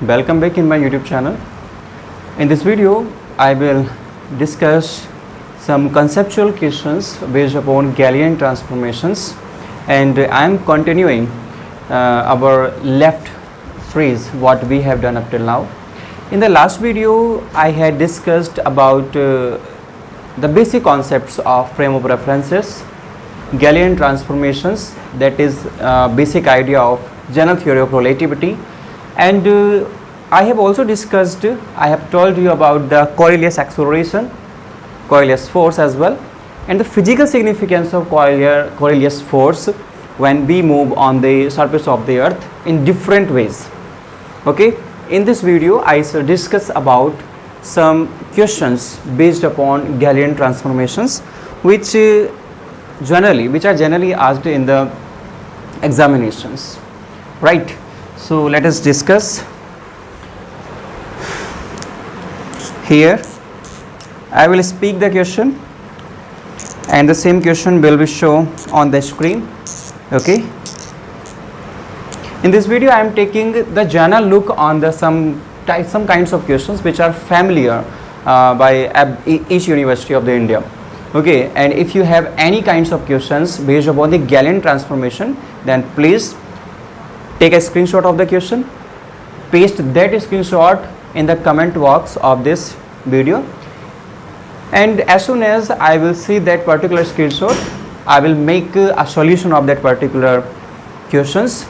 welcome back in my YouTube channel. In this video I will discuss some conceptual questions based upon Galilean transformations, and I am continuing our left phrase what we have done up till now. In the last video I had discussed about the basic concepts of frame of references, Galilean transformations, that is basic idea of general theory of relativity, and I have also discussed, I have told you about the Coriolis acceleration, Coriolis force as well, and the physical significance of Coriolis force when we move on the surface of the earth in different ways. Okay, in this video I shall discuss about some questions based upon Galilean transformations which are generally asked in the examinations, right? So let us discuss. Here I will speak the question and the same question will be shown on the screen. Okay, in this video I am taking the general look on the some kinds of questions which are familiar by each university of the India. Okay, and if you have any kinds of questions based upon the Galilean transformation, then please take a screenshot of the question, paste that screenshot in the comment box of this video, and as soon as I will see that particular screenshot, I will make a solution of that particular questions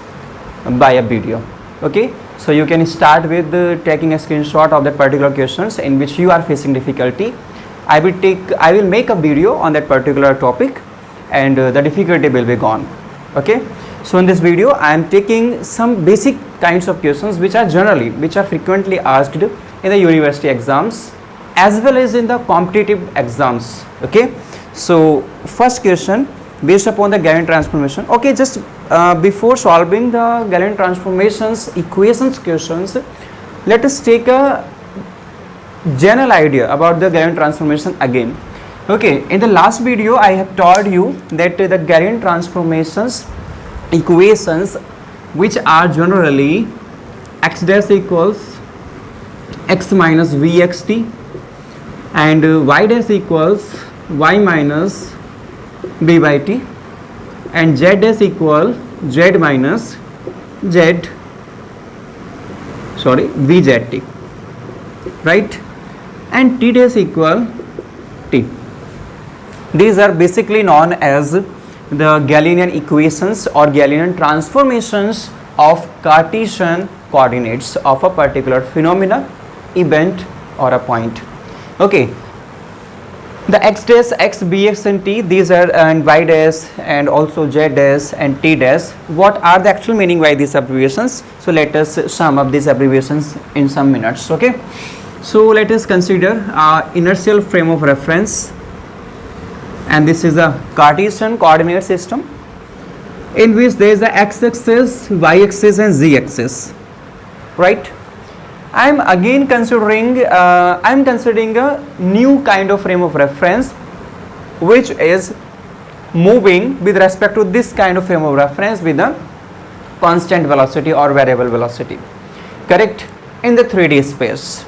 by a video. Okay, so you can start with taking a screenshot of that particular questions in which you are facing difficulty. I will make a video on that particular topic and the difficulty will be gone. Okay, so in this video I am taking some basic kinds of questions which are frequently asked in the university exams as well as in the competitive exams. Okay, so first question based upon the Galilean transformation. Okay, just before solving the Galilean transformations equations questions, let us take a general idea about the Galilean transformation again. Okay, in the last video I have told you that the Galilean transformations equations which are generally x dash equals x minus vxt and y dash equals y minus b by t and z dash equal z minus vzt, right, and t dash equal t. These are basically known as the Galilean equations or Galilean transformations of Cartesian coordinates of a particular phenomena, event or a point. Okay, the x dash, x, bx and t, these are, and y dash and also z dash and t dash, what are the actual meaning by these abbreviations? So let us sum up these abbreviations in some minutes. Okay, so let us consider inertial frame of reference, and this is a Cartesian coordinate system in which there is a x-axis, y-axis and z-axis, right? I am again considering a new kind of frame of reference which is moving with respect to this kind of frame of reference with a constant velocity or variable velocity, correct, in the 3D space,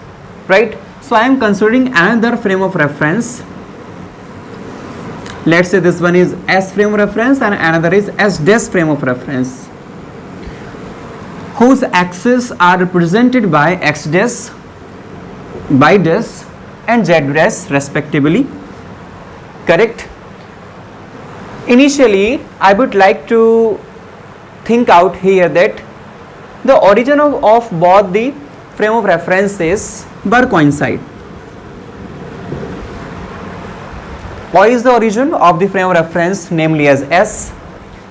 right? So I am considering another frame of reference. Let's say this one is S frame of reference and another is S dash frame of reference, whose axes are represented by x dash, y dash and z dash respectively, correct. Initially I would like to think out here that the origin of both the frame of references were coincide. Y is the origin of the frame of reference, namely as S.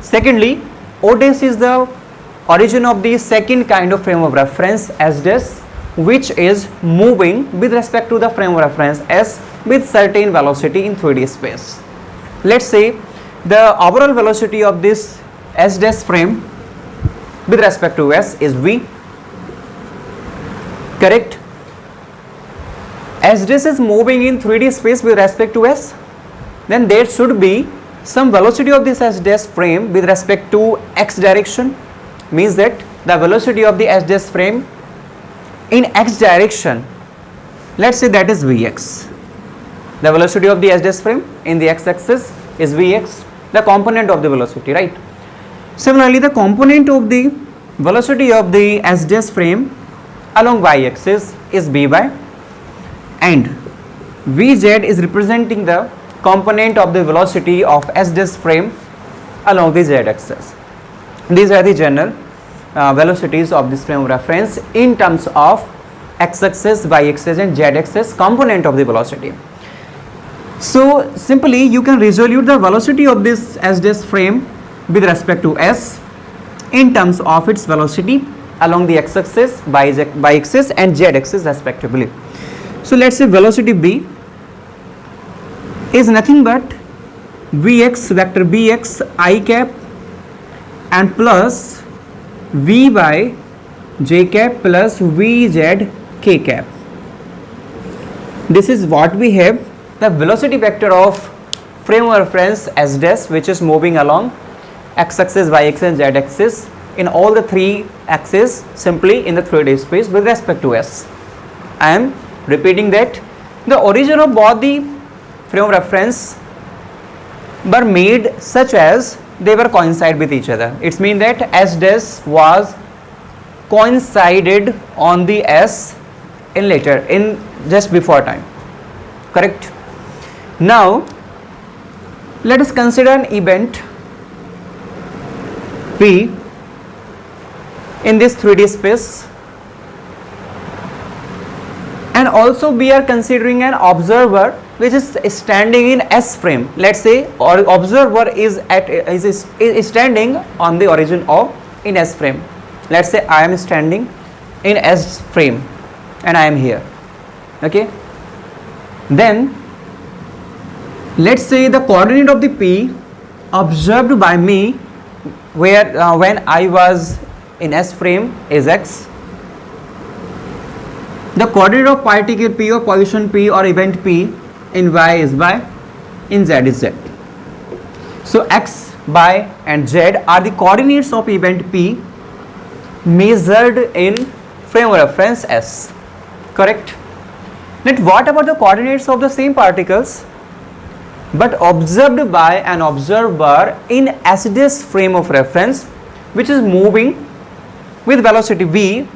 Secondly, O dash is the origin of the second kind of frame of reference, S dash, which is moving with respect to the frame of reference S with certain velocity in 3D space. Let's say the overall velocity of this S dash frame with respect to S is v, correct. S dash is moving in 3D space with respect to S, then there should be some velocity of this S dash frame with respect to x direction, means that the velocity of the S dash frame in x direction, let's say that is Vx. The velocity of the s dash frame in the x axis is Vx, the component of the velocity, right? Similarly, the component of the velocity of the s dash frame along y axis is Vy, and Vz is representing the component of the velocity of s dash frame along the z axis. These are the general velocities of this frame of reference in terms of x axis, y axis and z axis component of the velocity. So simply you can resolve the velocity of this s dash frame with respect to s in terms of its velocity along the x axis, y axis and z axis respectively. So let's say velocity b is nothing but Vx, vector Bx I cap and plus V by j cap plus Vz k cap. This is what we have, the velocity vector of frame of reference s dash, which is moving along x axis, y axis and z axis in all the three axes simply in the 3D space with respect to s. I am repeating that the origin of both the frame of reference were made such as they were coincide with each other. It means that s dash was coincided on the s in later, in just before time, correct? Now let us consider an event P in this 3D space, and also we are considering an observer which is standing in s frame. Let's say or observer is standing on the origin of in s frame. Let's say I am standing in s frame and I am here, okay? Then let's say the coordinate of the P observed by me where when I was in s frame is x. The coordinate of particle P or position P or event P in y is y, in z is z. So x, y and z are the coordinates of event P measured in frame of reference s, correct? Now what about the coordinates of the same particles but observed by an observer in s dash frame of reference which is moving with velocity v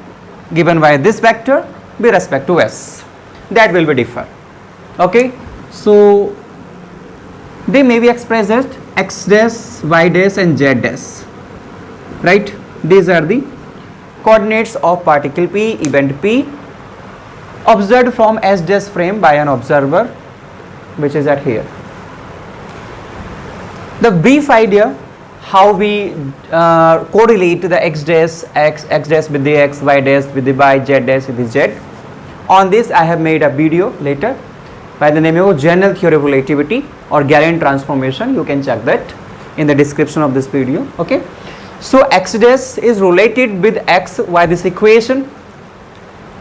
given by this vector with respect to s? That will be different, okay? So they may be expressed as x dash, y dash and z dash, right? These are the coordinates of particle P, event P observed from s dash frame by an observer which is at here. The brief idea how we correlate the x dash with the x, y dash with the y, z dash with the z. On this I have made a video later by the name of general theory of relativity or Galilean transformation. You can check that in the description of this video, okay? So x dash is related with x by this equation,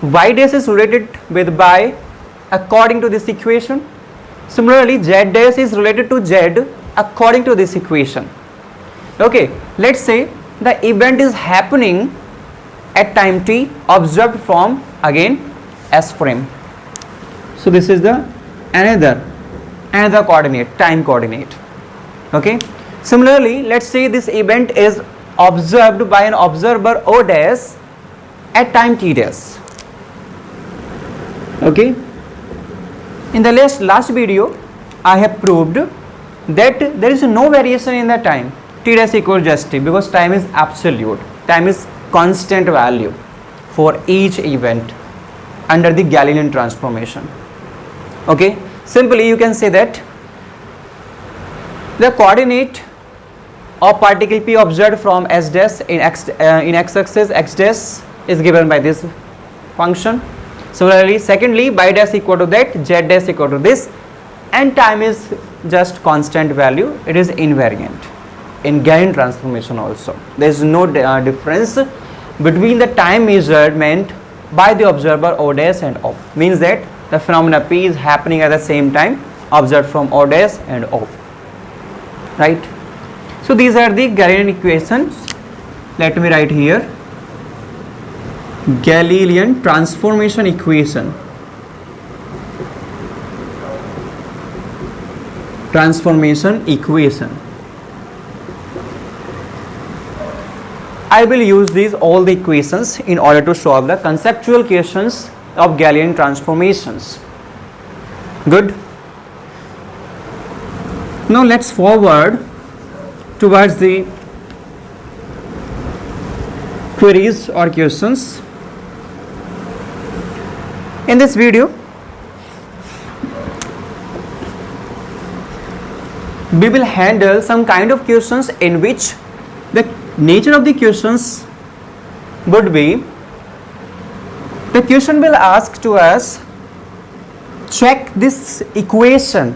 y dash is related with y according to this equation. Similarly z dash is related to z according to this equation, okay? Let's say the event is happening at time t observed from again s frame. So this is the another coordinate, time coordinate, okay? Similarly, let's say this event is observed by an observer o dash at time t dash, okay? In the last video I have proved that there is no variation in the time t dash equals just t, because time is absolute, time is constant value for each event under the Galilean transformation, okay? Simply you can say that the coordinate of particle P observed from s dash in x axis x dash is given by this function. Similarly, secondly, y dash equal to that, z dash equal to this, and time is just constant value, it is invariant in Galilean transformation also. There is no difference between the time measurement by the observer o dash and o, means that the phenomena P is happening at the same time observed from o dash and o, right? So these are the Galilean equations. Let me write here. Galilean transformation equation. I will use these all the equations in order to solve the conceptual questions of Galilean transformations. Good. Now let's forward towards the queries or questions. In this video, we will handle some kind of questions in which the nature of the questions would be, the question will ask to us, check this equation.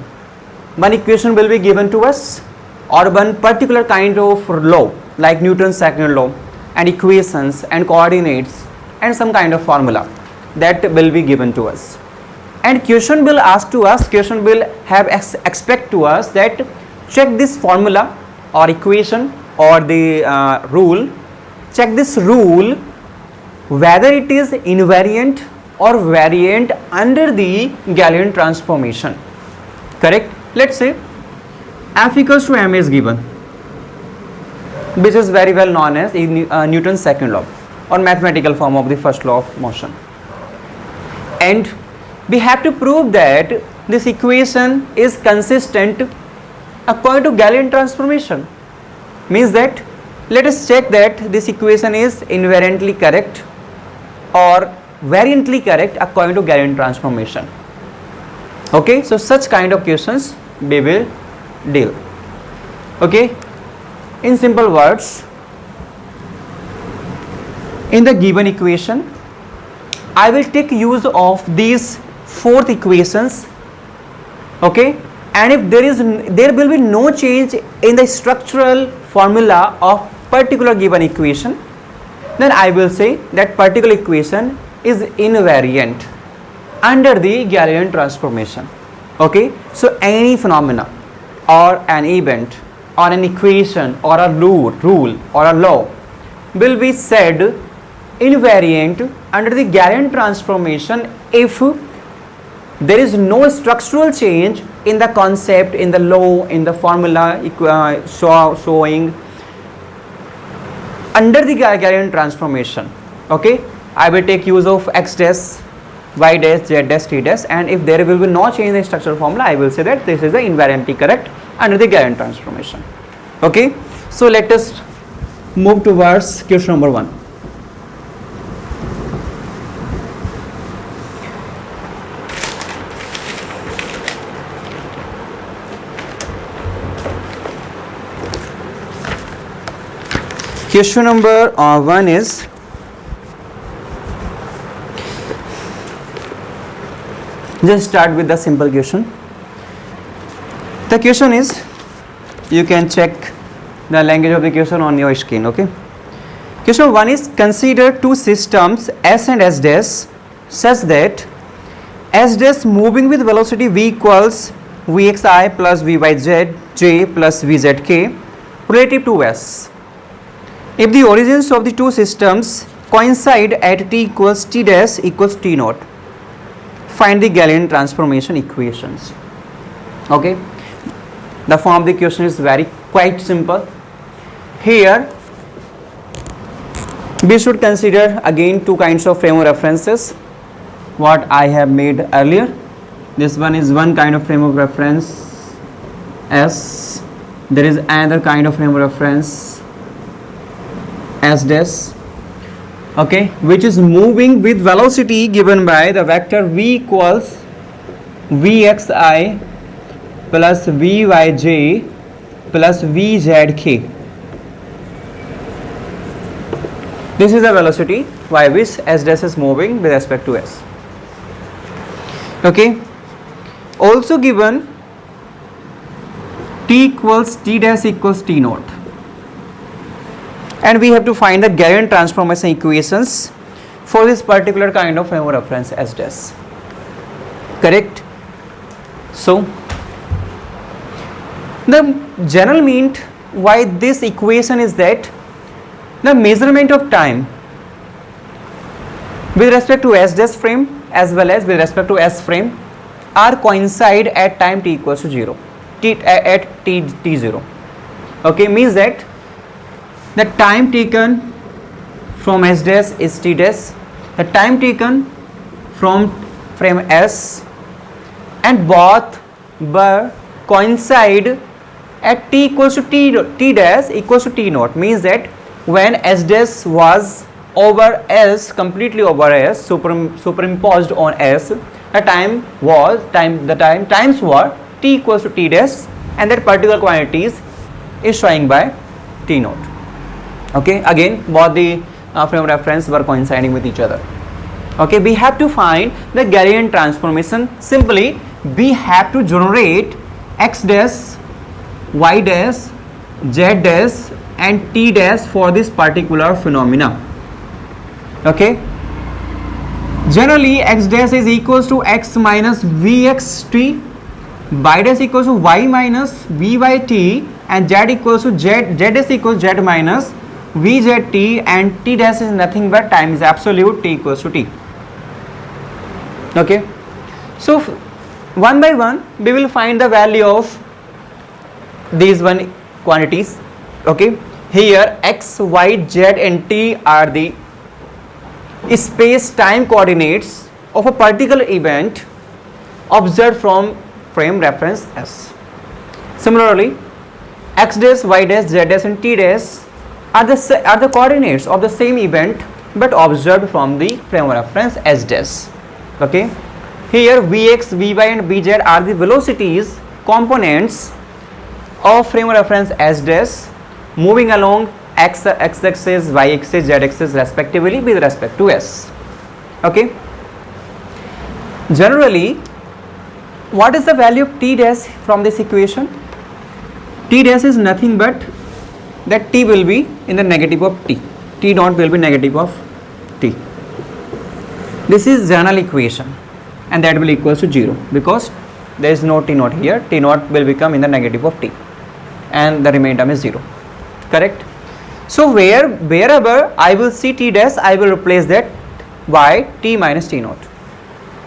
One equation will be given to us, or one particular kind of law like Newton's second law, and equations and coordinates and some kind of formula that will be given to us, and question will ask to us, question will have expect to us that check this formula or equation or the rule, check this rule whether it is invariant or variant under the Galilean transformation. Correct? Let's say F equals to m is given, which is very well known as Newton's second law or mathematical form of the first law of motion, and we have to prove that this equation is consistent according to Galilean transformation. Means that let us check that this equation is invariantly correct or variantly correct according to Galilean transformation. Okay, so such kind of questions we will deal. Okay, in simple words, in the given equation, I will take use of these fourth equations. Okay, and if there will be no change in the structural formula of particular given equation, then I will say that particular equation is invariant under the Galilean transformation. Okay, so any phenomena or an event or an equation or a rule or a law will be said invariant under the Galilean transformation if there is no structural change in the concept, in the law, in the formula showing under the Galilean transformation. Okay, I will take use of x dash, y dash, z dash, t dash, and if there will be no change in the structural formula, I will say that this is the invariantly correct under the Galilean transformation. Okay, so let us move towards question number 1. Question number 1 is, just start with the simple question. The question is, you can check the language of the question on your screen. Okay. Question 1 is, consider two systems S and S dash such that S dash moving with velocity v equals vxi plus vyj j plus vzk relative to S. If the origins of the two systems coincide at t equals t dash equals t naught, find the Galilean transformation equations. Okay, the form of the question is quite simple. Here we should consider again two kinds of frame of references what I have made earlier. This one is one kind of frame of reference S, there is another kind of frame of reference S dash, okay, which is moving with velocity given by the vector v equals vxi plus vyj plus vzk. This is the velocity by which S dash is moving with respect to S. Okay, also given t equals t dash equals t naught, and we have to find the Galilean transformation equations for this particular kind of frame of reference S dash. Correct? So the general mean why this equation is that the measurement of time with respect to S dash frame as well as with respect to S frame are coincide at time t equals to 0, at t0. Okay, means that the time taken from S dash is t dash, the time taken from frame S, and both were coincide at t equals to t dash equals to t naught, means that when S dash was over S, completely over S, superimposed on S, the times were t equals to t dash, and that particular quantities is showing by t naught. Okay, again both the frame of reference were coinciding with each other. Okay, we have to find the Gaussian transformation. Simply we have to generate x dash, y dash, z dash and t dash for this particular phenomena. Okay, generally x dash is equals to x minus vxt, y dash equals to y minus vyt, and z equals to z dash equals z minus vzt, and t dash is nothing but time is absolute t equals to t. Okay, so one by one we will find the value of these one quantities. Okay, here x, y, z and t are the space time coordinates of a particular event observed from frame reference S. Similarly, x dash, y dash, z dash and t dash are the coordinates of the same event but observed from the frame reference S dash. Okay, here vx, vy and vz are the velocities components of frame reference S dash moving along x axis, y axis, z axis respectively with respect to S. Okay, generally what is the value of t dash from this equation? T dash is nothing but that t will be in the negative of t naught will be negative of t. This is general equation, and that will equals to 0 because there is no t naught here. T naught will become in the negative of t and the remaining term is 0. Correct? So wherever I will see t dash, I will replace that by t minus t naught.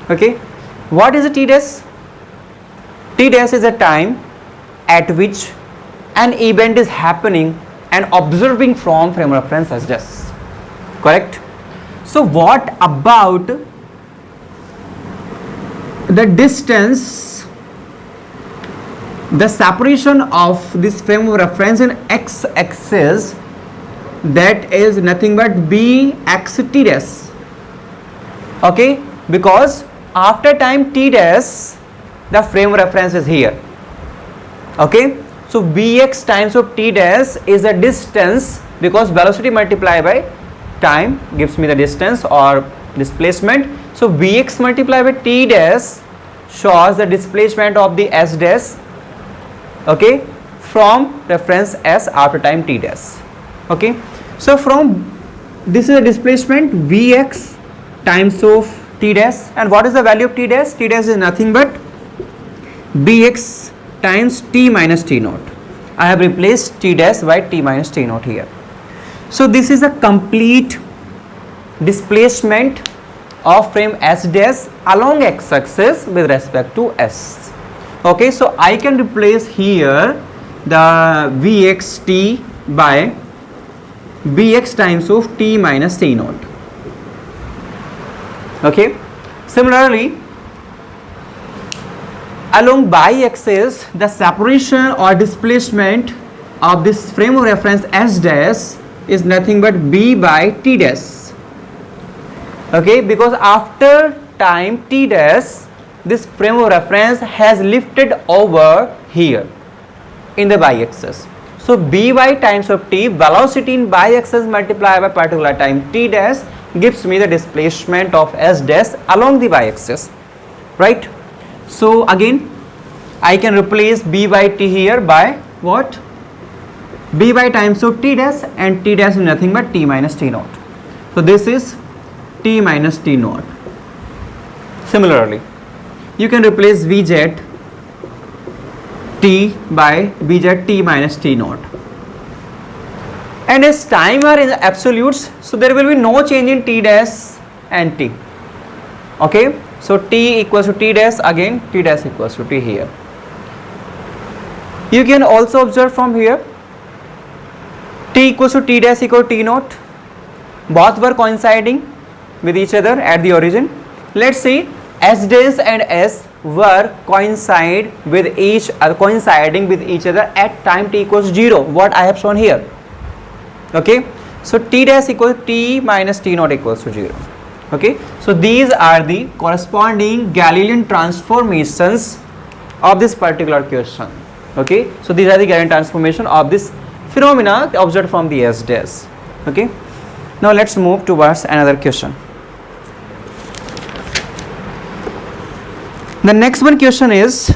Okay, what is a t dash? T dash is a time at which an event is happening and observing from frame reference S dash. Correct? So what about the distance, the separation of this frame of reference in x axis, that is nothing but bx t dash. Okay, because after time t dash the frame of reference is here. Okay, so bx times of t dash is a distance, because velocity multiplied by time gives me the distance or displacement. So bx multiplied by t dash shows the displacement of the S dash, okay, from reference S after time t dash. Okay, so from this is a displacement vx times of t dash, and what is the value of t dash? T dash is nothing but bx times t minus t naught. I have replaced t dash by t minus t naught here. So this is a complete displacement of frame S dash along x axis with respect to S. Okay, so I can replace here the vxt by bx times of t minus t naught. Okay, similarly along y-axis the separation or displacement of this frame of reference S dash is nothing but b by t dash. Okay, because after time t dash this frame of reference has lifted over here in the y-axis. So by times of t, velocity in y-axis multiplied by particular time t dash gives me the displacement of S dash along the y-axis, right? So again I can replace b by t here by what? B by times of t dash, and t dash is nothing but t minus t naught. So this is t minus t naught. Similarly, you can replace vz t by vz t minus t naught. And as time are in absolutes, so there will be no change in t dash and t. Okay, so t equals to t dash, again t dash equals to t here. You can also observe from here t equals to t dash equal to t naught. Both were coinciding with each other at the origin. Let's see, s dash and s were coinciding with each other at time t equals 0, what I have shown here. Okay, so t dash equals t minus t naught equals to 0. Okay, so these are the corresponding Galilean transformations of this particular question. Okay, so these are the Galilean transformation of this phenomena observed from the s dash. Okay, now let's move towards another question. The next one question is,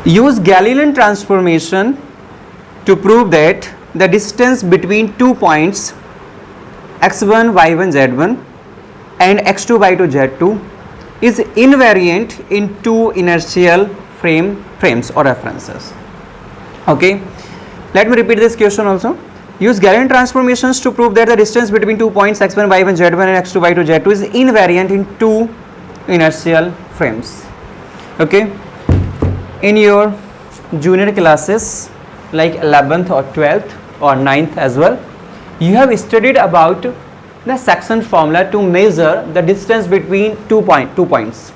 use Galilean transformation to prove that the distance between 2 points x1, y1, z1 and x2, y2, z2 is invariant in two inertial frames or references. Okay, let me repeat this question also. Use Galilean transformations to prove that the distance between 2 points x1, y1, z1 and x2, y2, z2 is invariant in two inertial frames. Okay, in your junior classes like 11th or 12th or 9th as well, you have studied about the section formula to measure the distance between two points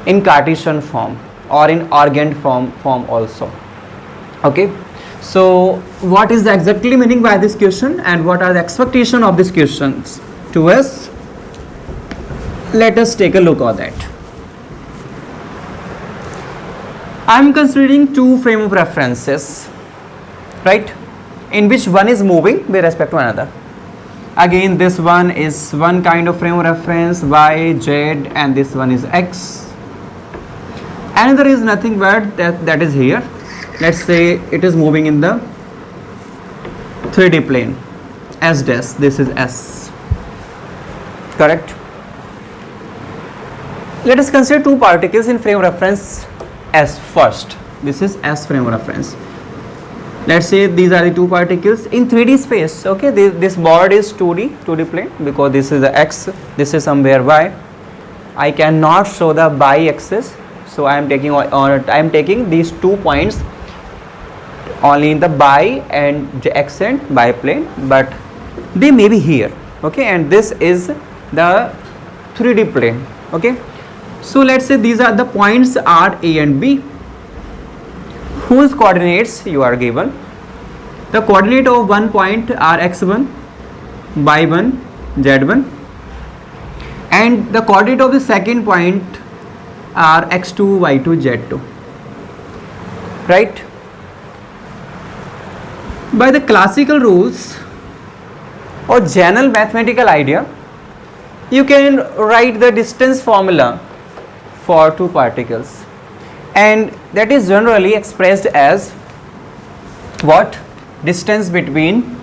in Cartesian form or in Argand form also. Okay, so what is the exactly meaning by this question and what are the expectation of these questions to us? Let us take a look at that. I am considering two frame of references, right, in which one is moving with respect to another. Again, this one is one kind of frame of reference, y, z, and this one is x. Another is nothing but that is here. Let's say it is moving in the 3D plane, s dash, this is s, correct? Let us consider two particles in frame of reference s first. This is s frame of reference. Let's say these are the two particles in 3D space. Okay, this board is 2D plane because this is the x, this is somewhere y. I cannot show the y-axis, so I am taking these 2 points only in the y and x and y plane, but they may be here. Okay, and this is the 3D plane. Okay, so let's say these are the points are A and B, whose coordinates you are given. The coordinate of one point are x1, y1, z1, and the coordinate of the second point are x2, y2, z2, right? By the classical rules or general mathematical idea, you can write the distance formula for two particles, and that is generally expressed as what? Distance between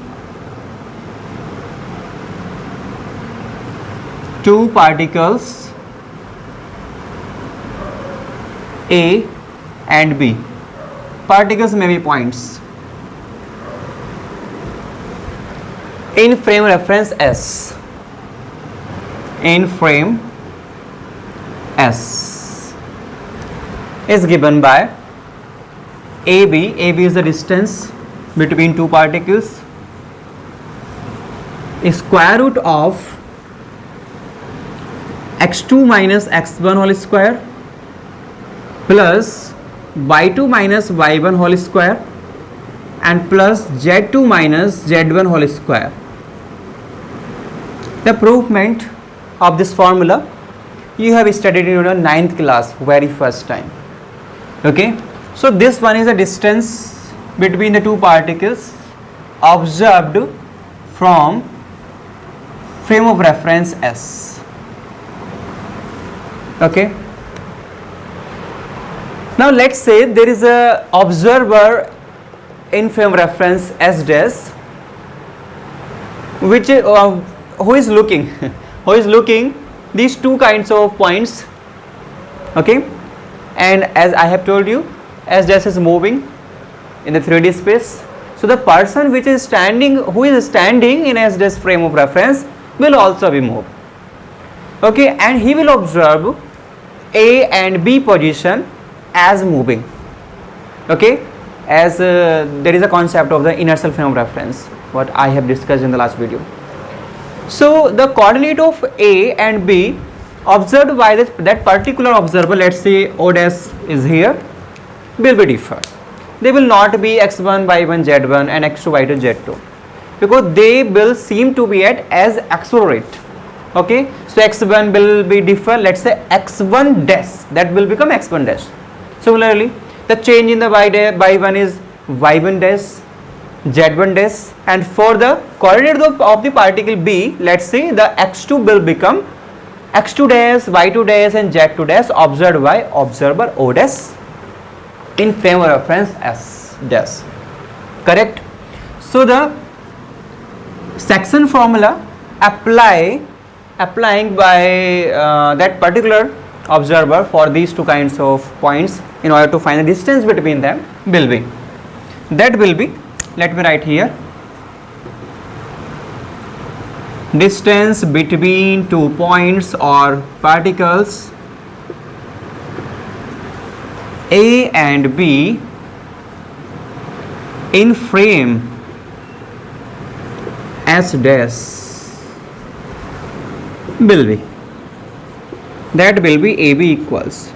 two particles A and B. Particles may be points in frame reference S. In frame S is given by AB. AB is the distance between two particles, is square root of x2 minus x1 whole square plus y2 minus y1 whole square and plus z2 minus z1 whole square. The provement of this formula you have studied in your 9th class very first time. Okay, so this one is the distance between the two particles observed from frame of reference S. Okay, now let's say there is a observer in frame reference S dash which who is looking these two kinds of points. Okay, and as I have told you, S dash is moving in the 3D space, So the person which is standing, who is standing in S dash frame of reference will also be moved. Okay, and he will observe A and B position as moving. Okay, as there is a concept of the inertial frame of reference, what I have discussed in the last video. So the coordinate of A and B observed by that particular observer, let's say O dash is here, will be different. They will not be x1 y1 z1 and x2 y2 z2, because they will seem to be at as accelerate. Okay, so x1 will be different, let's say x1 dash, that will become x1 dash. Similarly, the change in the y1 is y1 dash, z1 dash, and for the coordinate of the particle B, let's say the x2 will become x2 dash, y2 dash and z2 dash observed by observer O dash in frame of reference S dash. Correct? So the section formula applying by that particular observer for these two kinds of points in order to find the distance between them will be, that will be, let me write here, distance between 2 points or particles A and B in frame S dash will be, that will be AB equals,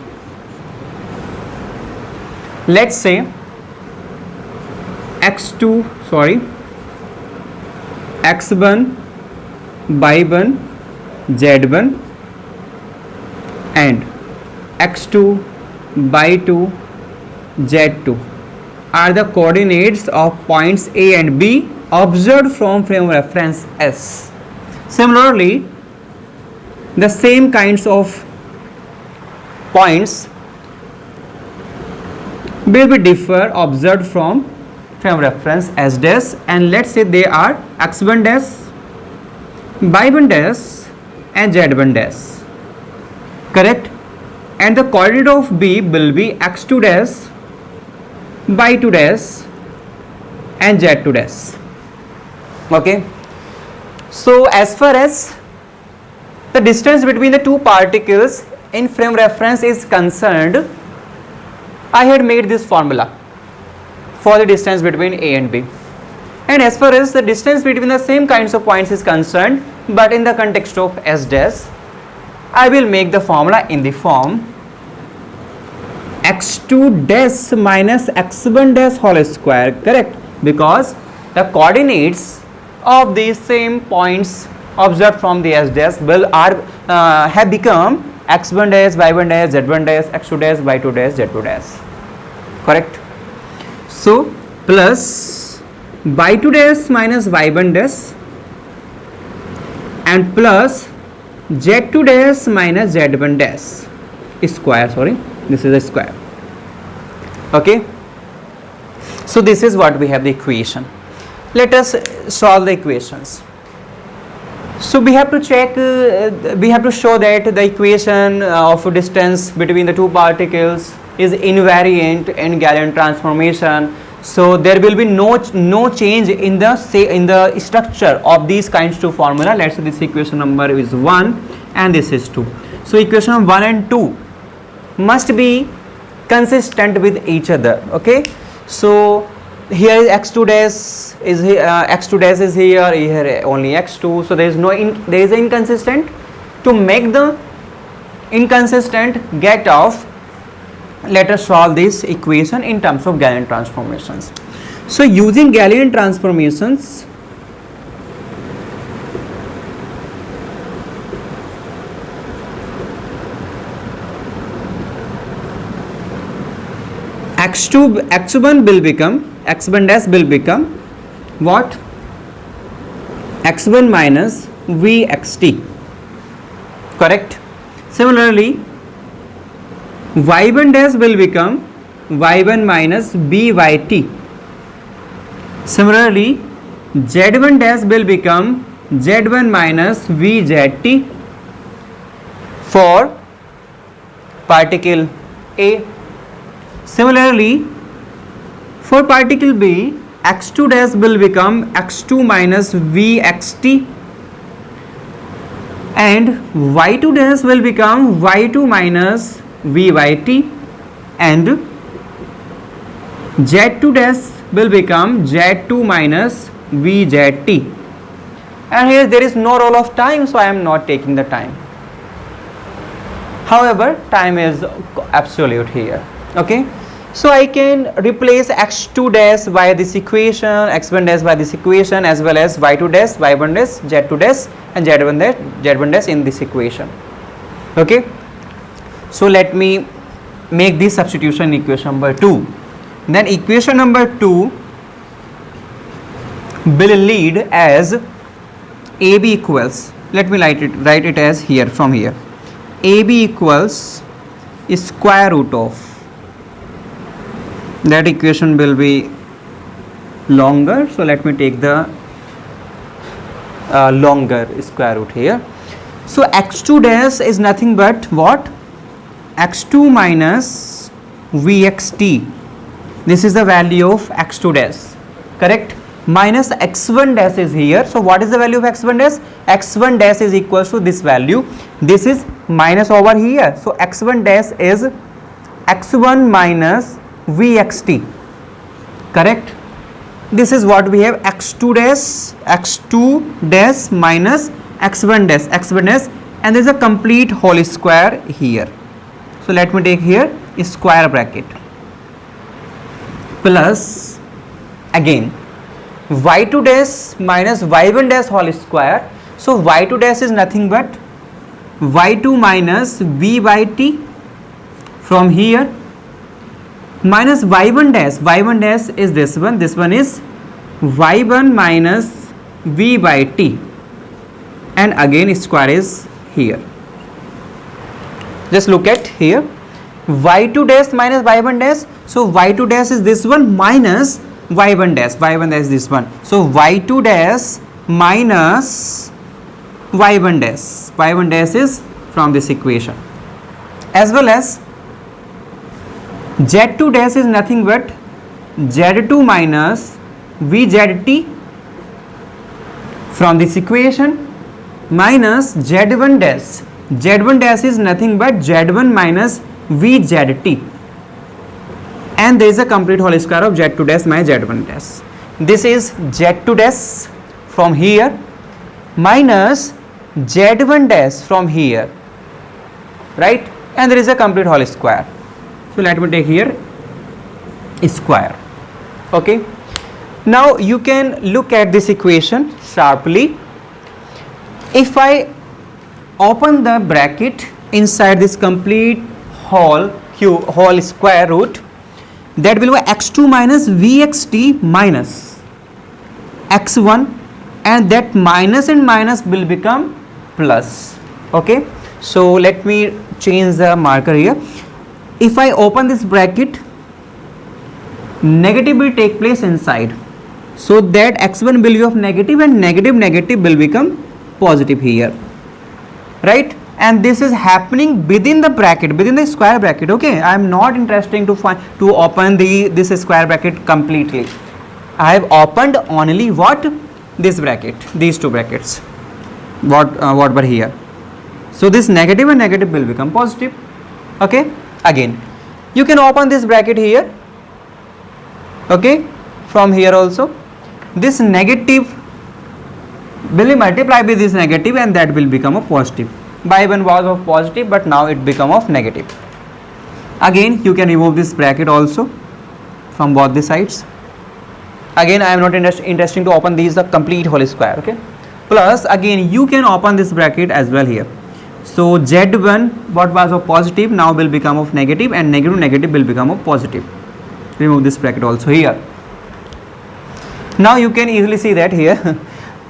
let's say x1 y1 z1 and x2 y2 z2 are the coordinates of points A and B observed from frame of reference S. Similarly, the same kinds of points will be differ observed from frame of reference S dash, and let's say they are x1 dash, y1 dash and z1 dash. Correct? And the coordinate of B will be x2 dash, y2 dash and z2 dash. Okay, so as far as the distance between the two particles in frame reference is concerned, I had made this formula for the distance between A and B. And as far as the distance between the same kinds of points is concerned, but in the context of S dash, I will make the formula in the form x2 dash minus x1 dash whole square. Correct? Because the coordinates of these same points observed from the S dash will have become x1 dash, y1 dash, z1 dash, x2 dash, y2 dash, z2 dash. Correct? So plus y2 dash minus y1 dash and plus z2 dash minus z1 dash square, sorry, this is a square. Okay, so this is what we have the equation. Let us solve the equations. So we have to check, we have to show that the equation of distance between the two particles is invariant in Galilean transformation. So there will be no change in the structure of these kinds of formula. Let's say this equation number is 1 and this is 2. So equation 1 and 2 must be consistent with each other. Okay, so here is x2 dash is here, x2 dash is here only x2, so there is there is an inconsistent. To make the inconsistent get off, let us solve this equation in terms of Galilean transformations. So using Galilean transformations, x1 will become, x1 dash will become what? x1 minus vxt. Correct? Similarly, y1 dash will become y1 minus byt. Similarly, z1 dash will become z1 minus vzt for particle A. Similarly, for particle B, x2 dash will become x2 minus vxt, and y2 dash will become y2 minus vyt, and z2 dash will become z2 minus vzt. And here there is no role of time, so I am not taking the time. However, time is absolute here. Okay, so I can replace x2 dash by this equation, x1 dash by this equation, as well as y2 dash, y1 dash, z2 dash, and z1 dash in this equation. Okay, so let me make this substitution in equation number 2. Then equation number 2 will lead as AB equals, let me write it as here, from here, AB equals square root of, that equation will be longer, so let me take the longer square root here. So x2 dash is nothing but what? x2 minus vxt. This is the value of x2 dash, correct? Minus x1 dash is here. So what is the value of x1 dash? x1 dash is equals to this value. This is minus over here. So x1 dash is x1 minus vxt, correct? This is what we have, x2 dash minus x1 dash, and there is a complete whole square here. So let me take here a square bracket plus again y2 dash minus y1 dash whole square. So y2 dash is nothing but y2 minus v by t from here, minus y1 dash is this one is y1 minus v by t, and again square is here. Just look at here, y2 dash minus y1 dash, so y2 dash is this one minus y1 dash is this one, so y2 dash minus y1 dash is from this equation, as well as z2 dash is nothing but z2 minus vzt from this equation, minus z1 dash is nothing but z1 minus vzt, and there is a complete whole square of z2 dash minus z1 dash. This is z2 dash from here minus z1 dash from here, right? And there is a complete whole square. So let me take here square. Okay, now you can look at this equation sharply. If I open the bracket inside this complete whole square root, that will be x2 minus vxt minus x1, and that minus and minus will become plus. Okay, so let me change the marker here. If I open this bracket, negative will take place inside, so that x1 will be of negative and negative will become positive here, right? And this is happening within the bracket, within the square bracket. Okay, I am not interested to open this square bracket completely. I have opened only what? This bracket, these two brackets, what were here. So this negative and negative will become positive. Okay, again you can open this bracket here. Okay, from here also this negative will be multiplied with this negative, and that will become a positive. y1 was of positive, but now it become of negative. Again you can remove this bracket also from both the sides. Again I am not interested to open these the complete whole square. Okay, plus again you can open this bracket as well here. So z1 what was of positive now will become of negative, and negative will become of positive. Remove this bracket also here. Now you can easily see that here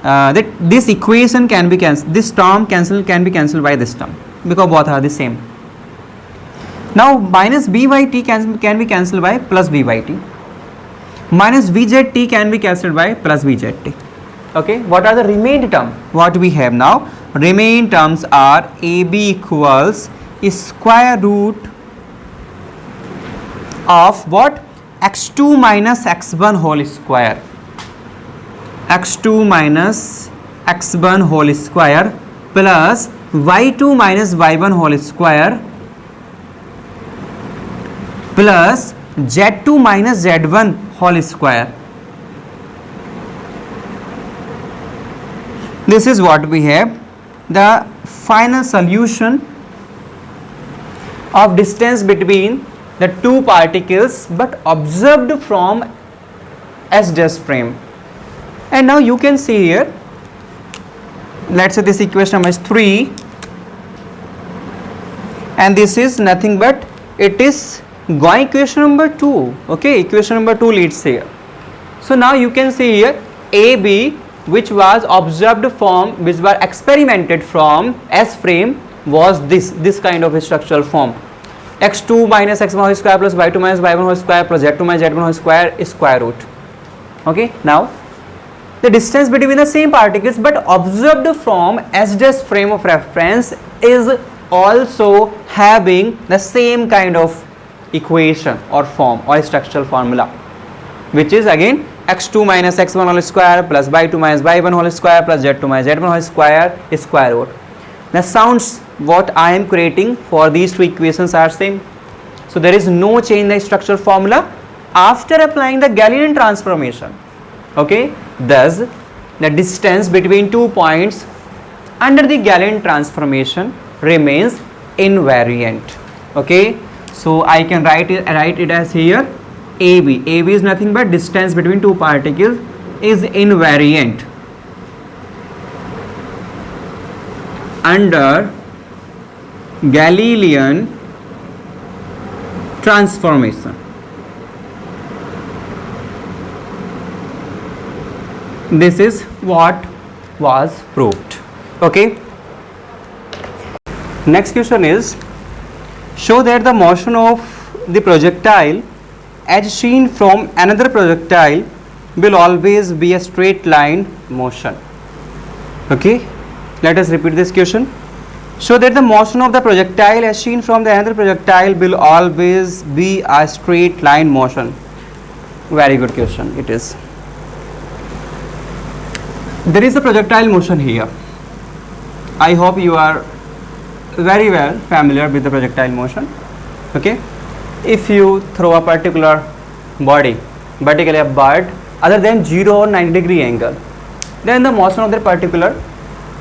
that this equation can be cancelled, this term can be cancelled by this term, because both are the same. Now minus b by t can be cancelled by plus b by t, minus vzt can be cancelled by plus vzt. Okay, what are the remaining terms? What we have now, remaining terms are ab equals square root of what? x2 minus x1 whole square. x2 minus x1 whole square plus y2 minus y1 whole square plus z2 minus z1 whole square. This is what we have, the final solution of distance between the two particles but observed from S dash frame. And now you can see here, let's say this equation number is 3 and this is nothing but it is going equation number 2. Okay, equation number 2 leads here. So now you can see here AB, which was observed from, which were experimented from S frame, was this kind of a structural form. x2 minus x1 whole square plus y2 minus y1 whole square plus z2 minus z1 whole square is square root. Okay, now the distance between the same particles but observed from S dash frame of reference is also having the same kind of equation or form or structural formula, which is again x2 minus x1 whole square plus y2 minus y1 whole square plus z2 minus z1 whole square is square root. Now sounds what I am creating for these two equations are same. So there is no change in the structural formula after applying the Galilean transformation. Okay, thus the distance between 2 points under the Galilean transformation remains invariant. Okay, so I can write it as here AB. AB is nothing but distance between two particles is invariant under Galilean transformation. This is what was proved. Okay. Next question is, show that the motion of the projectile as seen from another projectile will always be a straight line motion. Okay, let us repeat this question. Show that the motion of the projectile as seen from the another projectile will always be a straight line motion. Very good question it is. There is a projectile motion here. I hope you are very well familiar with the projectile motion. Okay, if you throw a particular body, particularly a bird, other than 0 or 90 degree angle, then the motion of that particular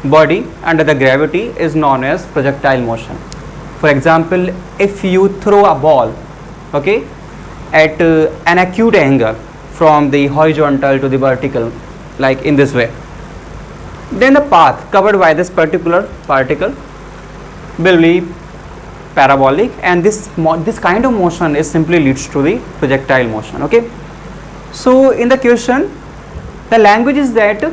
body under the gravity is known as projectile motion. For example, if you throw a ball, okay, at an acute angle from the horizontal to the vertical, like in this way, then the path covered by this particular particle will be parabolic, and this kind of motion is simply leads to the projectile motion. Okay, so in the question the language is that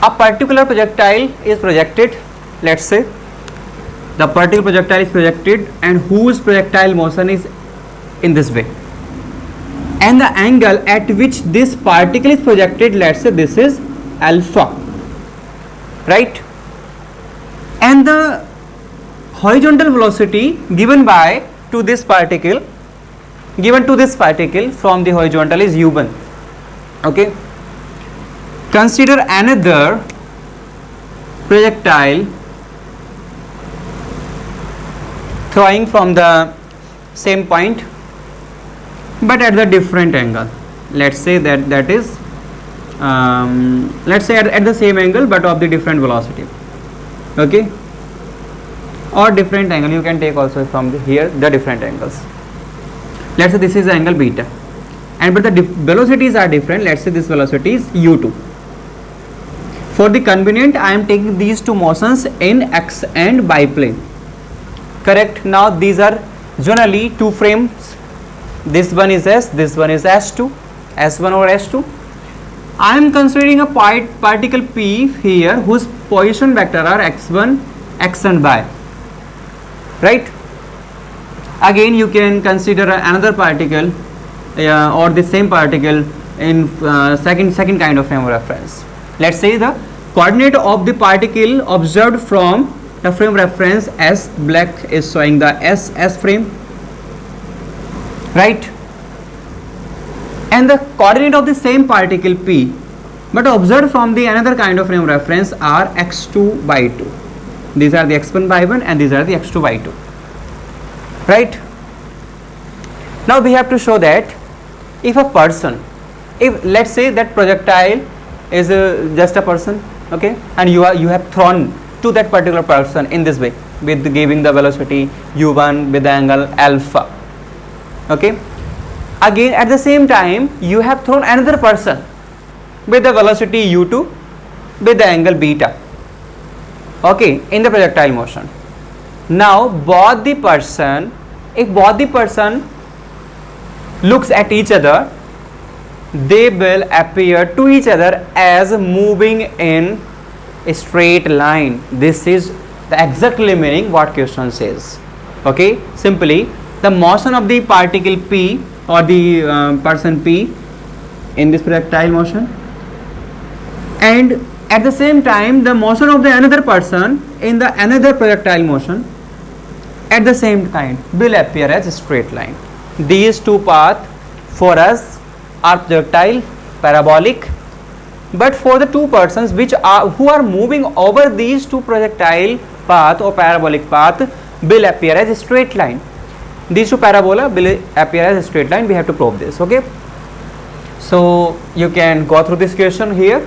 a particular projectile is projected, let's say the particular projectile is projected and whose projectile motion is in this way, and the angle at which this particle is projected, let's say this is alpha, right, and the horizontal velocity given to this particle from the horizontal is u1. Okay, consider another projectile throwing from the same point but at the different angle. Let's say that is let's say at the same angle but of the different velocity. Okay, or different angle, you can take also from here the different angles. Let's say this is the angle beta, and but the velocities are different. Let's say this velocity is u2. For the convenient, I am taking these two motions in x and biplane. Correct. Now these are generally two frames. This one is S, this one is S2, S1 or S2. I am considering a particle P here whose position vector are x1, x and y. Right. Again, you can consider another particle or the same particle in second kind of frame of reference. Let's say the coordinate of the particle observed from the frame reference S black is showing the S frame, right, and the coordinate of the same particle P but observed from the another kind of frame of reference are x2 by 2. These are the x1 by 1 and these are the x2 by 2. Right? Now we have to show that if a person, if let's say that projectile is just a person, okay, and you have thrown to that particular person in this way with giving the velocity u1 with the angle alpha, okay. Again at the same time you have thrown another person with the velocity u2 with the angle beta, okay, in the projectile motion. Now both the person, if both the person looks at each other, they will appear to each other as moving in a straight line. This is the exactly meaning what question says, okay. Simply the motion of the particle P or the person P in this projectile motion, and at the same time the motion of the another person in the another projectile motion at the same time will appear as a straight line. These two paths for us are projectile, parabolic, but for the two persons who are moving over these two projectile path or parabolic path will appear as a straight line. These two parabola will appear as a straight line. We have to prove this, okay. So you can go through this question here.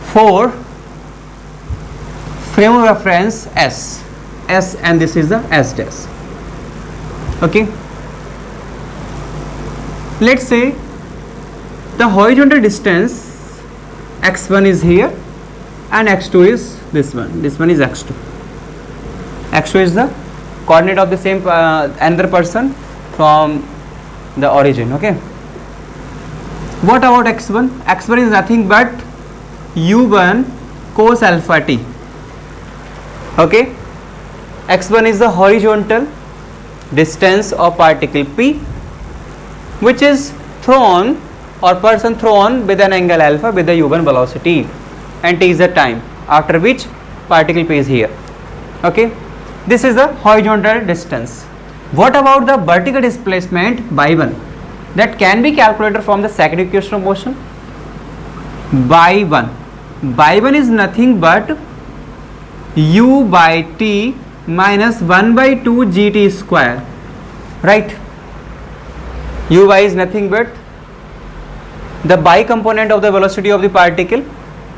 For frame of reference S, and this is the S dash, okay. Let's say the horizontal distance x1 is here and x2 is this one is x2. x2 is the coordinate of the same another person from the origin, okay. What about x1? x1 is nothing but u1 cos alpha t, okay. x1 is the horizontal distance of particle P which is thrown or person thrown with an angle alpha with the u1 velocity, and t is the time after which particle P is here, okay. This is the horizontal distance. What about the vertical displacement by 1? That can be calculated from the second equation of motion. By 1 is nothing but u by t minus 1 by 2 gt square, right. U by is nothing but the by component of the velocity of the particle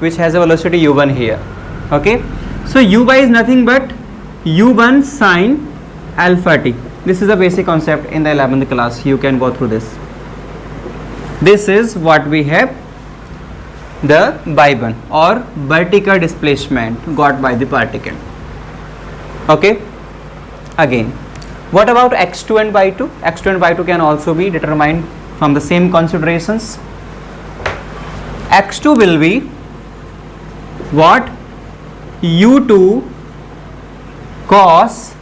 which has a velocity u1 here, okay. So u by is nothing but u1 sine alpha t. This is the basic concept in the 11th class. You can go through this. This is what we have, the by 1 or vertical displacement got by the particle, okay. Again, what about x2 and by 2? x2 and by 2 can also be determined from the same considerations. x2 will be what? u2 cos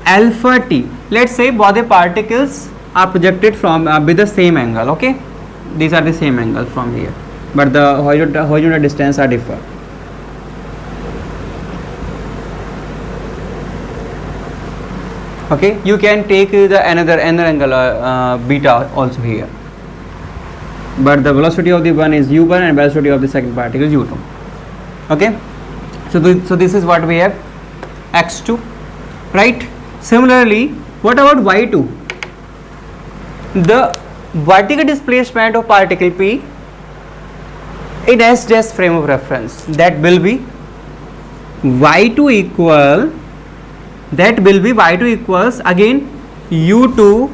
alpha t. Let's say both the particles are projected from with the same angle, okay. These are the same angle from here, but the horizontal distance are different. Okay, you can take the another angle beta also here, but the velocity of the one is u1 and velocity of the second particle is u2, okay. So this is what we have, x2, right. Similarly, what about y2? The vertical displacement of particle P in S dash frame of reference, that will be y2 equals again u2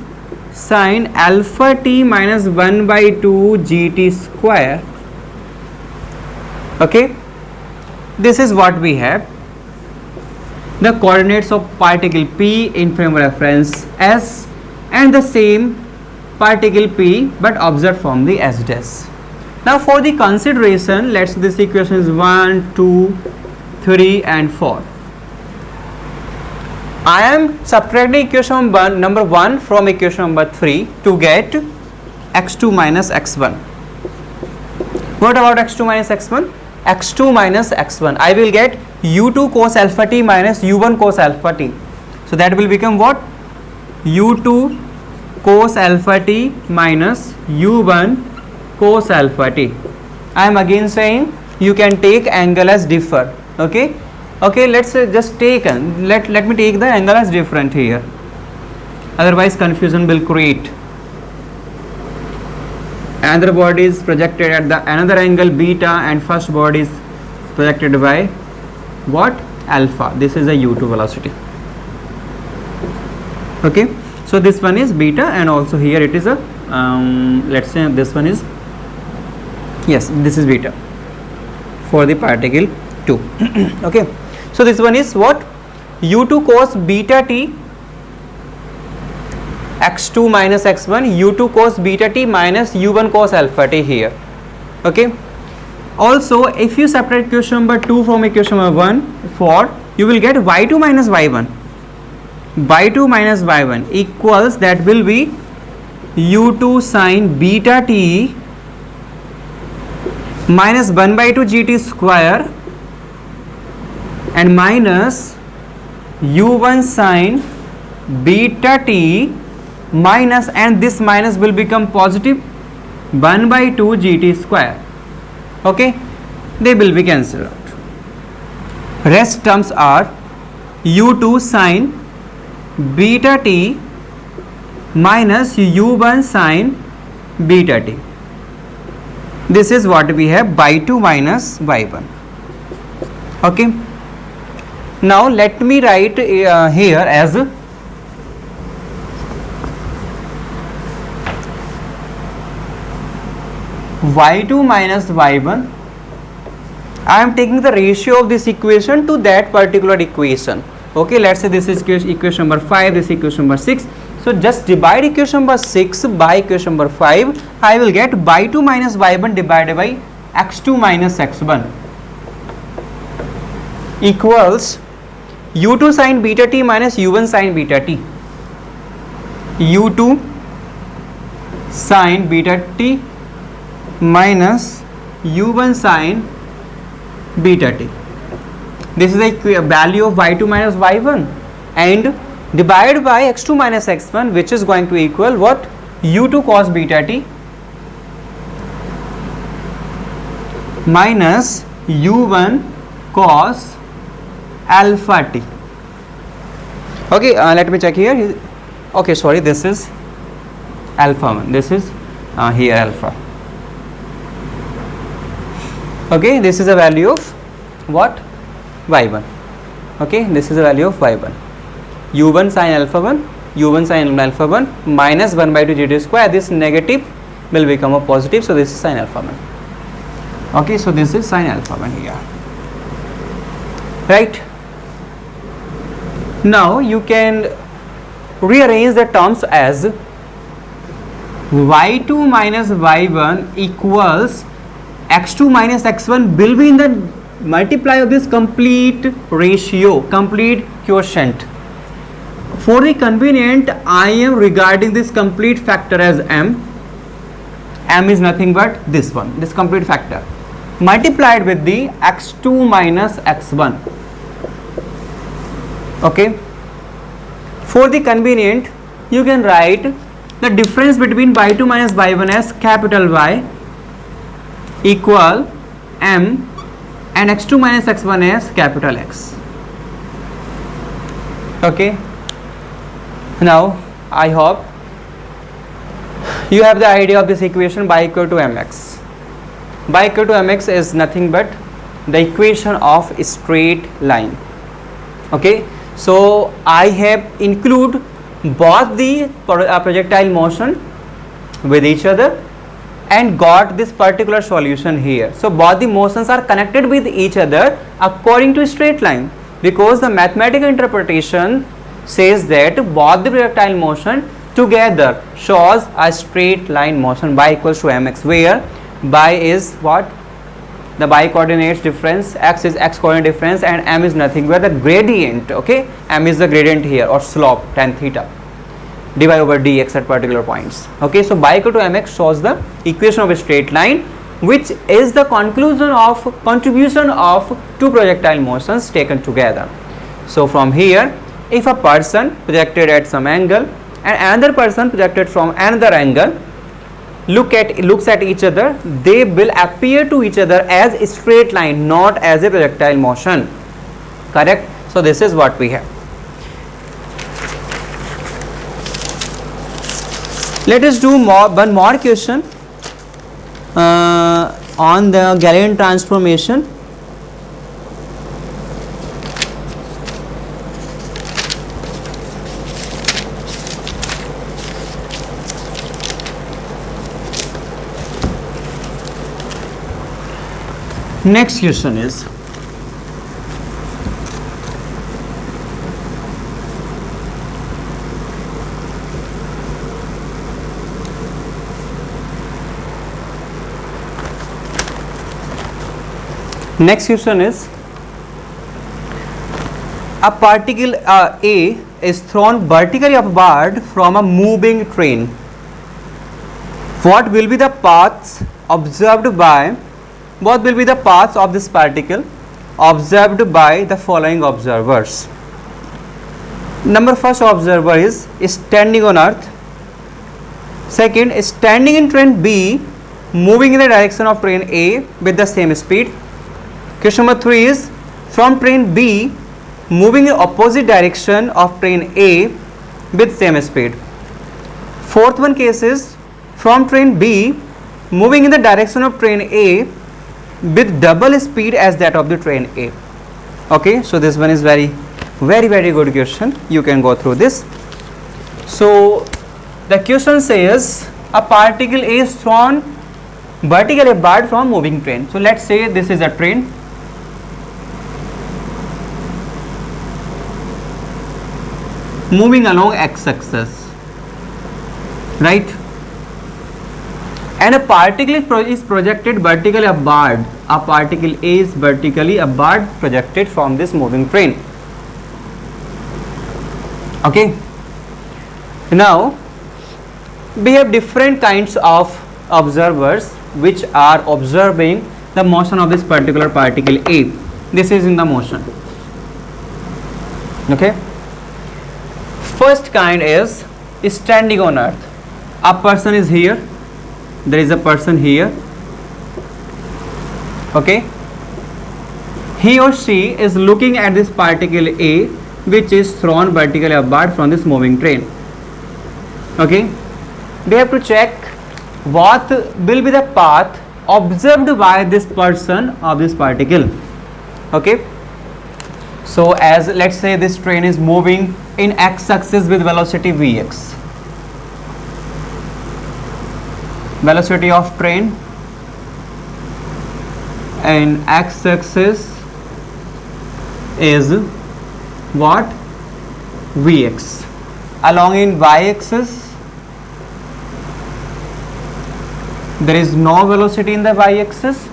sine alpha t minus 1 by 2 gt square, okay. This is what we have, the coordinates of particle P in frame of reference S and the same particle P but observed from the S dash. Now for the consideration, let's this equation is 1, 2, 3 and 4. I am subtracting equation number 1 from equation number 3 to get x2 minus x1. What about x2 minus x1? x2 minus x1, I will get u2 cos alpha t minus u1 cos alpha t. So that will become what? u2 cos alpha t minus u1 cos alpha t. I am again saying you can take angle as differ. Okay, let's just take let me take the angle as different here, otherwise confusion will create. Another body is projected at the another angle beta and first body is projected by what? Alpha. This is a u2 velocity. Okay, so this one is beta and also here it is a let's say this one is, yes, this is beta for the particle 2. Okay, so this one is what? u2 cos beta t x2 minus x1, u2 cos beta t minus u1 cos alpha t here. Okay, also if you separate equation number 2 from equation number 1, for you will get y2 minus y1, y2 minus y1 equals, that will be u2 sin beta t minus 1 by 2 gt square and minus u1 sin beta t minus, and this minus will become positive, 1 by 2 gt square. Okay, they will be cancelled out. Rest terms are u2 sin beta t minus u1 sin beta t. This is what we have, y2 minus y1. Okay, now let me write here as y2 minus y1. I am taking the ratio of this equation to that particular equation. Okay, let's say this is equation number 5, this is equation number 6. So just divide equation number 6 by equation number 5. I will get y2 minus y1 divided by x2 minus x1 equals u2 sin beta t minus u1 sin beta t. u2 sin beta t minus u1 sin beta t. This is the value of y2 minus y1 and divided by x2 minus x1, which is going to equal what? u2 cos beta t minus u1 cos alpha t. Okay, let me check here. Okay, sorry, this is alpha 1, this is here alpha. Okay, this is a value of what? y1. Okay, this is a value of y1. u1 sin alpha 1, u1 sin alpha 1 minus 1 by 2 gt square. This negative will become a positive, so this is sin alpha 1. Okay, so this is sin alpha 1 here. Right? Now you can rearrange the terms as y2 minus y1 equals x2 minus x1 will be in the multiply of this complete ratio, complete quotient. For the convenient, I am regarding this complete factor as m. M is nothing but this one, this complete factor, multiplied with the x2 minus x1. Okay. For the convenient, you can write the difference between y2 minus y1 as capital Y equal m and x2 minus x1 as capital X. Okay. Now I hope you have the idea of this equation y equal to mx. Y equal to mx is nothing but the equation of a straight line. Okay. So I have include both the projectile motion with each other and got this particular solution here. So both the motions are connected with each other according to a straight line, because the mathematical interpretation says that both the projectile motion together shows a straight line motion y equals to mx, where y is what? The y coordinates difference, x is x coordinate difference, and m is nothing but the gradient. Okay, m is the gradient here or slope tan theta dy over dx at particular points. Okay, so y equal to mx shows the equation of a straight line, which is the contribution of two projectile motions taken together. So from here, if a person projected at some angle and another person projected from another angle looks at each other, they will appear to each other as a straight line, not as a projectile motion. Correct? So this is what we have. Let us do one more question on the Galilean transformation. Next question is, a particle A is thrown vertically upward from a moving train. What will be the paths of this particle observed by the following observers? Number first observer is standing on earth. Second is standing in train B, moving in the direction of train A with the same speed. Question number 3 is from train B, moving in opposite direction of train A with same speed. Fourth one case is from train B, moving in the direction of train A with double speed as that of the train A. Okay, so this one is very good question. You can go through this. So the question says a particle A is thrown vertically upward from moving train. So let's say this is a train. Moving along x-axis, right? And a particle is projected vertically upward. A particle A is vertically upward projected from this moving train. Okay. Now we have different kinds of observers which are observing the motion of this particular particle A. This is in the motion. Okay. First kind is standing on earth. A person is here. There is a person here. Okay. He or she is looking at this particle A, which is thrown vertically upward from this moving train. Okay. We have to check what will be the path observed by this person of this particle. Okay. So as let's say this train is moving in x-axis with velocity vx. Velocity of train in x-axis is what? Vx. Along in y-axis there is no velocity in the y-axis.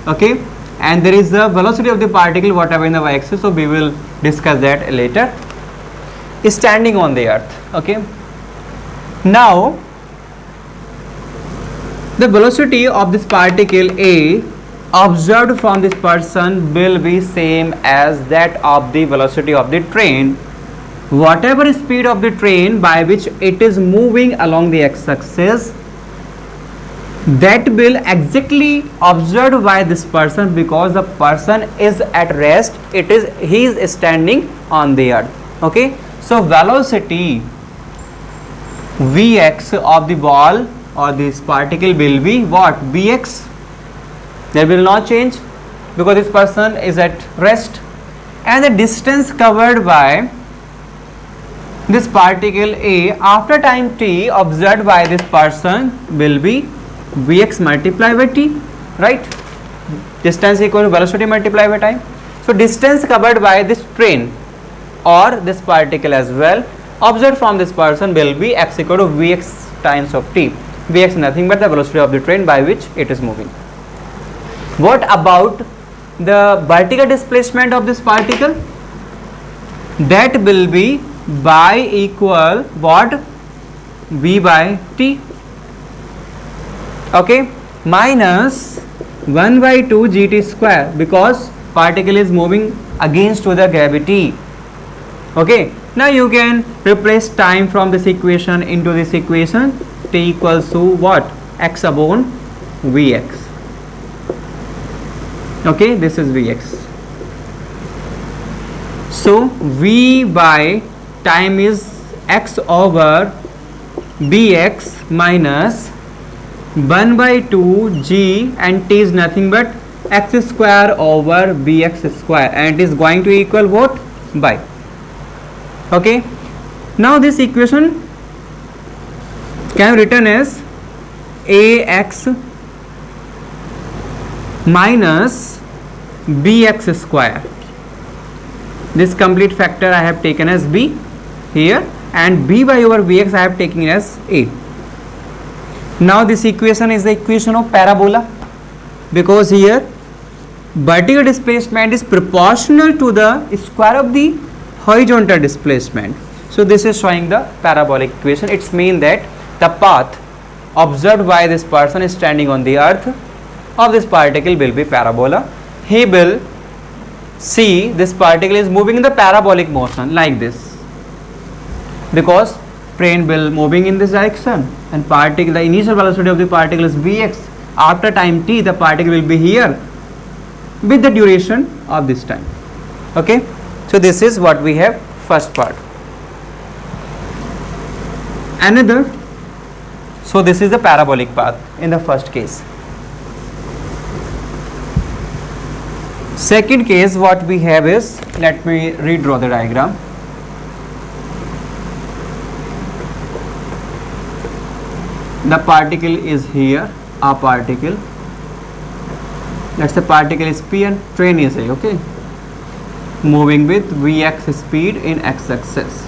Okay, and there is the velocity of the particle whatever in the y-axis. So we will discuss that later. Is standing on the earth. Okay. Now the velocity of this particle A observed from this person will be same as that of the velocity of the train. Whatever speed of the train by which it is moving along the x-axis, that will exactly observed by this person because the person is at rest. He is standing on the earth. Okay. So velocity Vx of the ball or this particle will be what? Vx. There will not change because this person is at rest, and the distance covered by this particle A after time t observed by this person will be Vx multiplied by t, right? Distance equal to velocity multiplied by time. So distance covered by this train or this particle as well observed from this person will be x equal to Vx times of t. Vx nothing but the velocity of the train by which it is moving. What about the vertical displacement of this particle? That will be by equal what? V by t. Okay, minus 1 by 2 gt square because particle is moving against to the gravity. Okay, Now you can replace time from this equation into this equation. T equals to what? X upon Vx. Okay, this is Vx. So V by time is x over Bx minus 1 by 2 G, and T is nothing but x square over Bx square, and it is going to equal what? By. Okay, now this equation can be written as Ax minus Bx square. This complete factor I have taken as B here, and B by over Bx I have taken as A. Now this equation is the equation of parabola, because here vertical displacement is proportional to the square of the horizontal displacement. So this is showing the parabolic equation. It means that the path observed by this person is standing on the earth of this particle will be parabola. He will see this particle is moving in the parabolic motion like this, because train will moving in this direction, and particle, the initial velocity of the particle is Vx. After time t, the particle will be here with the duration of this time. Okay, so this is what we have first part. Another, so this is the parabolic path in the first case. Second case what we have is, let me redraw the diagram. The particle is here, a particle. Let's say particle is P and train is A. Okay, moving with Vx speed in x-axis,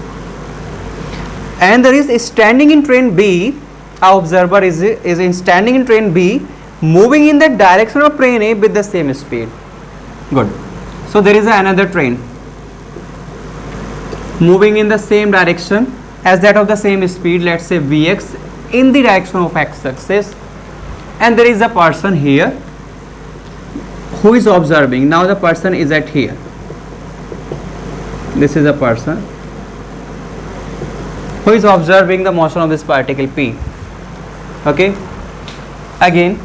and there is a standing in train B. Our observer is in standing in train B, moving in the direction of train A with the same speed. Good. So there is another train moving in the same direction as that of the same speed, let's say Vx, in the direction of x-axis, and there is a person here who is observing. Now the person is at here. This is a person who is observing the motion of this particle P. Okay, again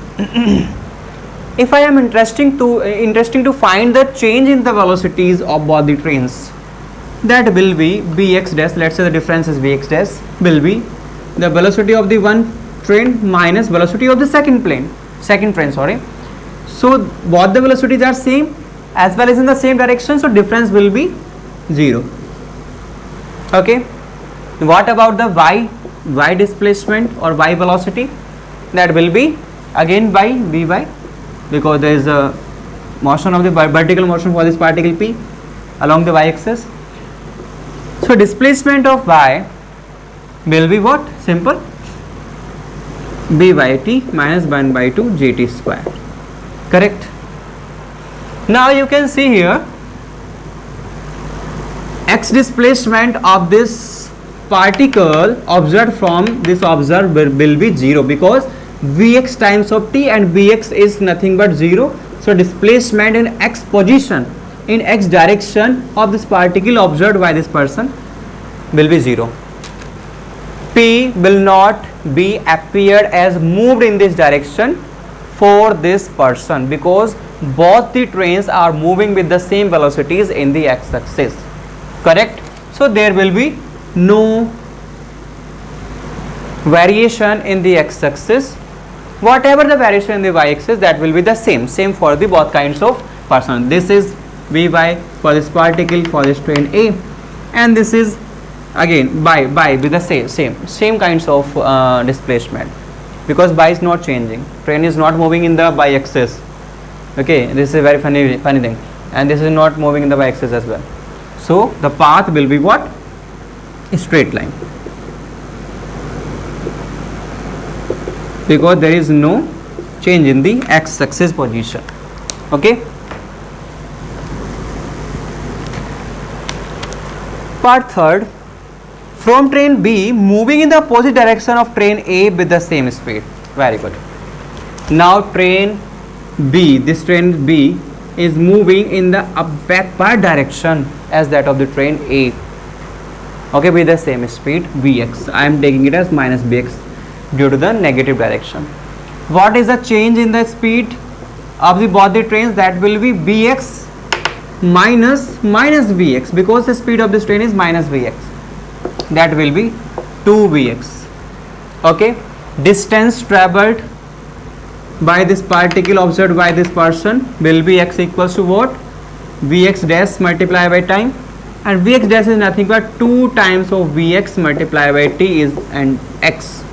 if I am interesting to find the change in the velocities of both the trains, that will be Bx dash, let's say the difference is Vx dash, will be the velocity of the one train minus velocity of the second train, sorry. So both the velocities are same as well as in the same direction, so difference will be 0. Okay, what about the y displacement or y velocity? That will be again by v by, because there is a motion of the vertical motion for this particle P along the y-axis. So displacement of y will be what? Simple, b by t minus 1 by 2 gt square. Correct. Now you can see here x displacement of this particle observed from this observer will be 0, because Vx times of t, and Vx is nothing but 0. So displacement in x position, in x direction of this particle observed by this person will be 0. P will not be appeared as moved in this direction for this person, because both the trains are moving with the same velocities in the x-axis. Correct. So there will be no variation in the x-axis. Whatever the variation in the y-axis, that will be the same for the both kinds of person. This is Vy for this particle for this train A, and this is again by with the same kinds of displacement, because by is not changing, train is not moving in the y-axis. Okay, this is a very funny thing, and this is not moving in the y-axis as well. So the path will be what? A straight line, because there is no change in the x-axis position. Okay. Part third, from train B moving in the opposite direction of train A with the same speed. Very good. Now train B, this train B is moving in the backward direction as that of the train A. okay, with the same speed Vx. I am taking it as minus Bx due to the negative direction. What is the change in the speed of the both the trains? That will be Bx minus Vx, because the speed of this train is minus Vx. That will be 2Vx. Okay, distance traveled by this particle observed by this person will be x equals to what? Vx dash multiplied by time, and Vx dash is nothing but 2 times of Vx multiplied by t is and x.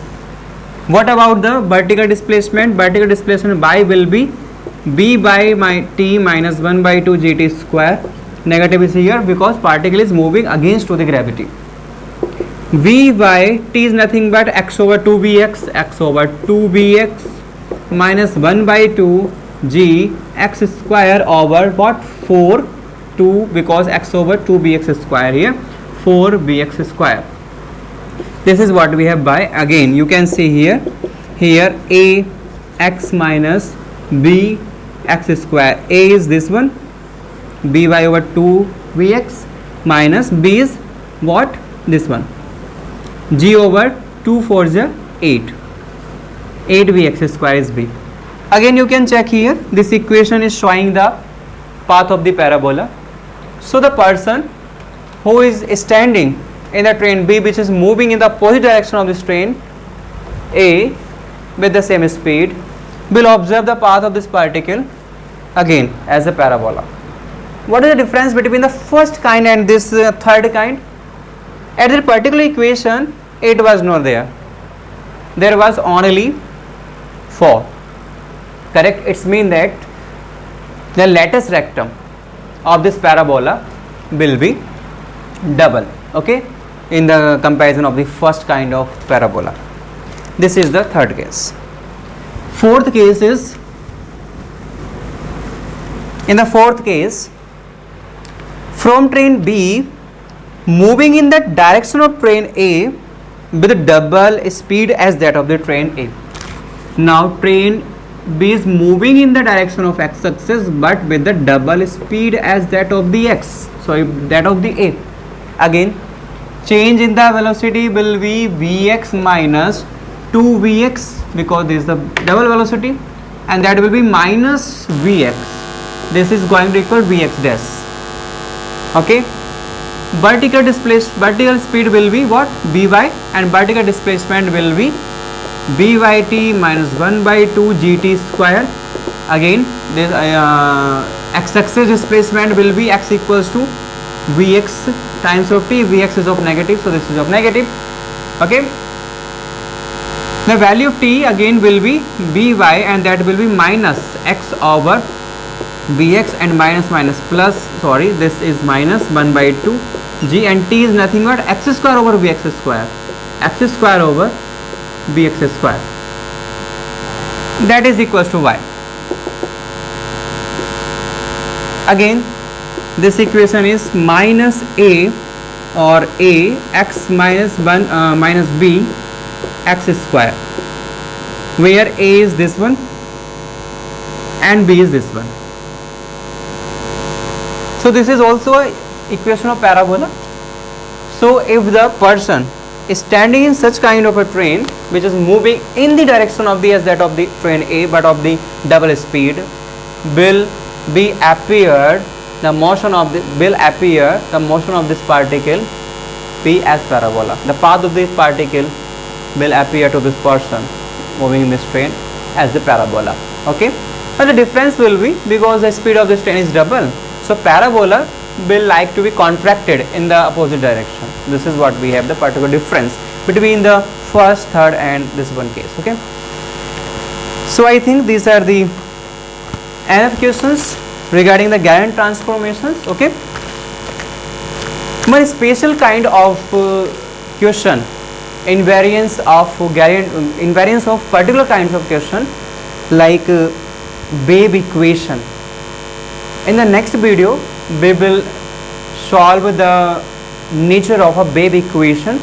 What about the vertical displacement? Vertical displacement by will be b by t minus 1 by 2 gt square. Negative is here because particle is moving against to the gravity. V by t is nothing but x over 2Vx, x over 2Vx minus 1 by 2 g x square over what? 4 2, because x over 2Bx square here, 4Bx square. This is what we have by. Again you can see here a x minus b x square. A is this one, by over 2Vx minus b is what? This one, g over 2 4 is 8 Vx square is b. Again you can check here, this equation is showing the path of the parabola. So the person who is standing in the train B, which is moving in the opposite direction of this train A with the same speed, will observe the path of this particle again as a parabola. What is the difference between the first kind and this third kind? At this particular equation it was not there. There was only 4. Correct? It's mean that the lattice rectum of this parabola will be double, okay, in the comparison of the first kind of parabola. This is the third case. Fourth case is, in the fourth case, from train B moving in the direction of train A with double speed as that of the train A. Now train B is moving in the direction of x axis but with the double speed as that of the x, so that of the A. Again change in the velocity will be Vx minus 2Vx, because this is the double velocity, and that will be minus Vx. This is going to equal Vx dash. Okay, vertical speed will be what? By, and vertical displacement will be b by t minus 1 by 2 gt square. Again this x-axis displacement will be x equals to Vx times of t. Vx is of negative, so this is of negative. Okay, the value of t again will be by, and that will be minus x over Vx, and minus plus, sorry, this is minus 1 by 2 g, and t is nothing but x square over Vx square, x square over Bx square, that is equals to y. Again this equation is minus a or a x minus 1 minus b x square, where a is this one and b is this one. So this is also a equation of parabola. So if the person is standing in such kind of a train which is moving in the direction of the as that of the train A but of the double speed, will be appeared the motion of the motion of this particle be as parabola. The path of this particle will appear to this person moving in this train as the parabola. Okay, but the difference will be, because the speed of this train is double, so parabola will like to be contracted in the opposite direction. This is what we have, the particular difference between the first, third and this one case. Okay, so I think these are the enough questions regarding the Gaussian transformations. Okay, one special kind of question, invariance of Gaussian, invariance of particular kinds of question like wave equation. In the next video we will solve the nature of a wave equation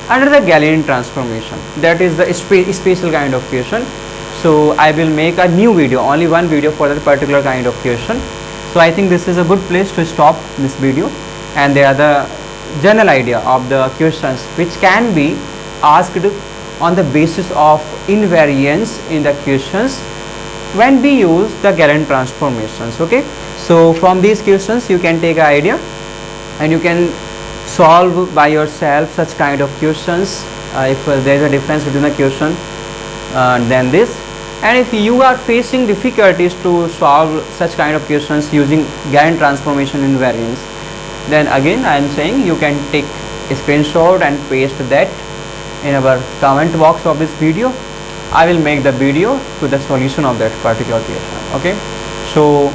under the Gaussian transformation. That is the special kind of question. So I will make a new video, only one video for that particular kind of question. So I think this is a good place to stop this video, and there are the general idea of the questions which can be asked on the basis of invariance in the questions when we use the Gaussian transformations. Okay, so from these questions you can take an idea and you can solve by yourself such kind of questions if there is a difference between the question than this. And if you are facing difficulties to solve such kind of questions using Gaussian transformation invariance, then again I am saying you can take a screenshot and paste that in our comment box of this video. I will make the video to the solution of that particular question. Okay, so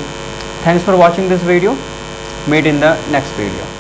thanks for watching this video. Meet in the next video.